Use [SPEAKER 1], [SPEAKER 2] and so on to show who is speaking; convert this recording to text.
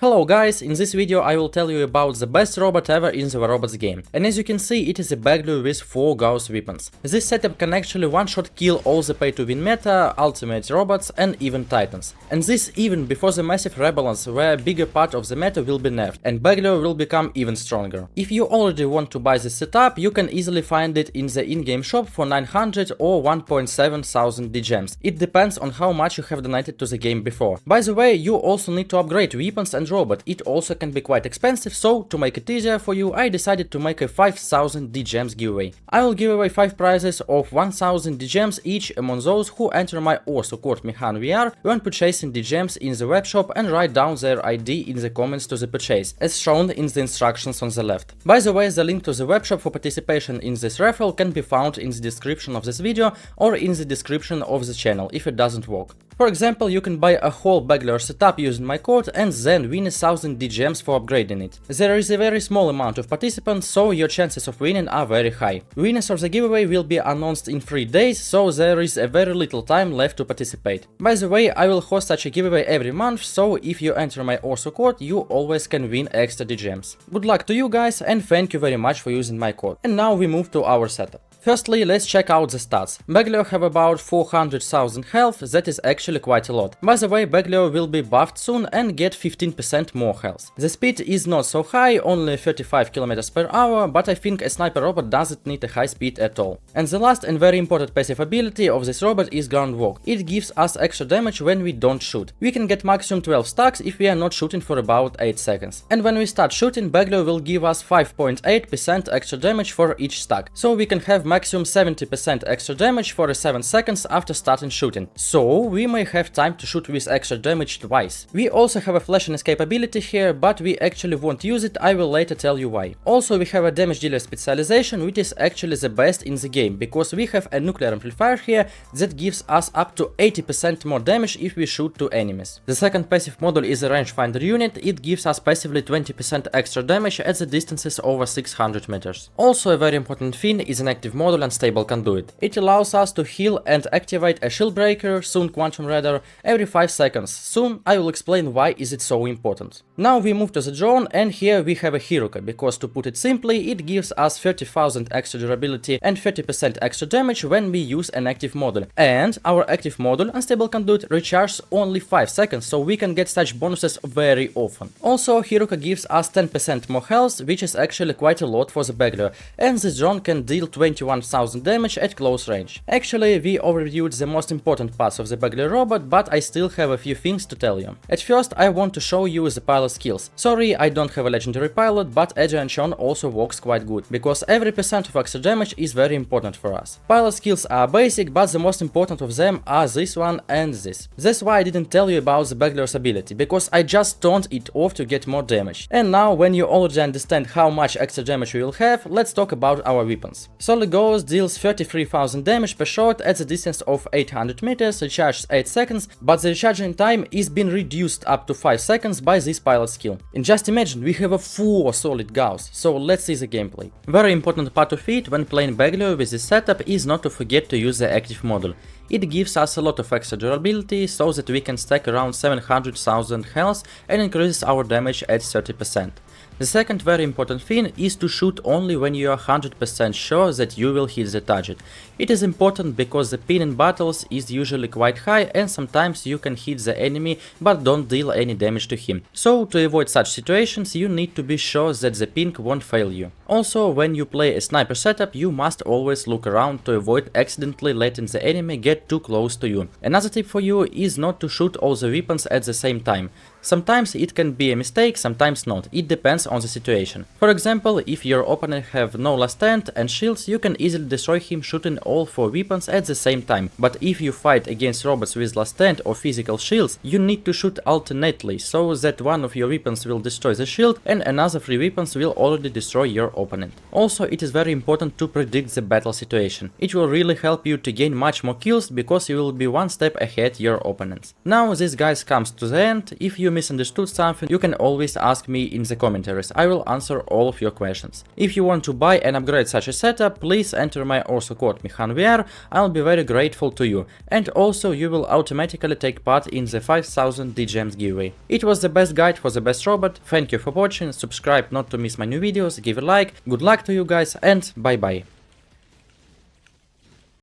[SPEAKER 1] Hello guys, in this video I will tell you about the best robot ever in the warrobots game. And as you can see, it is a Bagliore with 4 Gauss Weapons. This setup can actually one-shot kill all the pay-to-win meta, ultimate robots and even titans. And this even before the massive rebalance where a bigger part of the meta will be nerfed and Bagliore will become even stronger. If you already want to buy this setup, you can easily find it in the in-game shop for 900 or 1.7 thousand D-gems. It depends on how much you have donated to the game before. By the way, you also need to upgrade weapons and robot. It also can be quite expensive, so to make it easier for you, I decided to make a 5000 D-gems giveaway. I will give away 5 prizes of 1000 D-gems each among those who enter my or support Mihan VR when purchasing D-gems in the webshop and write down their ID in the comments to the purchase, as shown in the instructions on the left. By the way, the link to the webshop for participation in this raffle can be found in the description of this video or in the description of the channel if it doesn't work. For example, you can buy a whole Bagliore setup using my code and then win 1000 D-gems for upgrading it. There is a very small amount of participants, so your chances of winning are very high. Winners of the giveaway will be announced in 3 days, so there is a very little time left to participate. By the way, I will host such a giveaway every month, so if you enter my Orso code, you always can win extra D-gems. Good luck to you guys and thank you very much for using my code. And now we move to our setup. Firstly, let's check out the stats. Bagliore have about 400,000 health, that is actually quite a lot. By the way, Bagliore will be buffed soon and get 15% more health. The speed is not so high, only 35 km per hour, but I think a sniper robot doesn't need a high speed at all. And the last and very important passive ability of this robot is ground walk. It gives us extra damage when we don't shoot. We can get maximum 12 stacks if we are not shooting for about 8 seconds. And when we start shooting, Bagliore will give us 5.8% extra damage for each stack, so we can have maximum 70% extra damage for 7 seconds after starting shooting, so we may have time to shoot with extra damage twice. We also have a flash and escape ability here, but we actually won't use it, I will later tell you why. Also, we have a damage dealer specialization, which is actually the best in the game, because we have a nuclear amplifier here that gives us up to 80% more damage if we shoot 2 enemies. The second passive model is a rangefinder unit. It gives us passively 20% extra damage at the distances over 600 meters. Also, a very important thing is an active model and stable conduit. It allows us to heal and activate a shield breaker, soon quantum radar, every 5 seconds. Soon I will explain why is it so important. Now we move to the drone, and here we have a Hiruka, because to put it simply, it gives us 30,000 extra durability and 30% extra damage when we use an active model. And our active model, unstable conduit, recharges only 5 seconds, so we can get such bonuses very often. Also, Hiruka gives us 10% more health, which is actually quite a lot for the Bagliore, and this drone can deal 21,000 damage at close range. Actually, we overviewed the most important parts of the Bagliore robot, but I still have a few things to tell you. At first, I want to show you the pilot skills. Sorry, I don't have a legendary pilot, but Edge and Sean also works quite good, because every percent of extra damage is very important for us. Pilot skills are basic, but the most important of them are this one and this. That's why I didn't tell you about the Bagliore's ability, because I just turned it off to get more damage. And now, when you already understand how much extra damage we will have, let's talk about our weapons. Solid Gauss deals 33,000 damage per shot at the distance of 800 meters, recharges 8 seconds, but the recharging time is being reduced up to 5 seconds by this pilot skill. And just imagine, we have a 4 solid Gauss, so let's see the gameplay. Very important part of it when playing Bagliore with this setup is not to forget to use the active model. It gives us a lot of extra durability so that we can stack around 700,000 health and increases our damage at 30%. The second very important thing is to shoot only when you are 100% sure that you will hit the target. It is important because the ping in battles is usually quite high and sometimes you can hit the enemy but don't deal any damage to him. So to avoid such situations you need to be sure that the ping won't fail you. Also, when you play a sniper setup, you must always look around to avoid accidentally letting the enemy get too close to you. Another tip for you is not to shoot all the weapons at the same time. Sometimes it can be a mistake, sometimes not, it depends on the situation. For example, if your opponent have no last stand and shields, you can easily destroy him shooting all 4 weapons at the same time. But if you fight against robots with last stand or physical shields, you need to shoot alternately, so that one of your weapons will destroy the shield and another 3 weapons will already destroy your opponent. Also, it is very important to predict the battle situation. It will really help you to gain much more kills because you will be one step ahead your opponents. Now this guys comes to the end. If you you misunderstood something, you can always ask me in the commentaries, I will answer all of your questions. If you want to buy and upgrade such a setup, please enter my also code MihanVR, I'll be very grateful to you, and also you will automatically take part in the 5000 DGMs giveaway. It was the best guide for the best robot, thank you for watching, subscribe not to miss my new videos, give a like, good luck to you guys, and bye bye.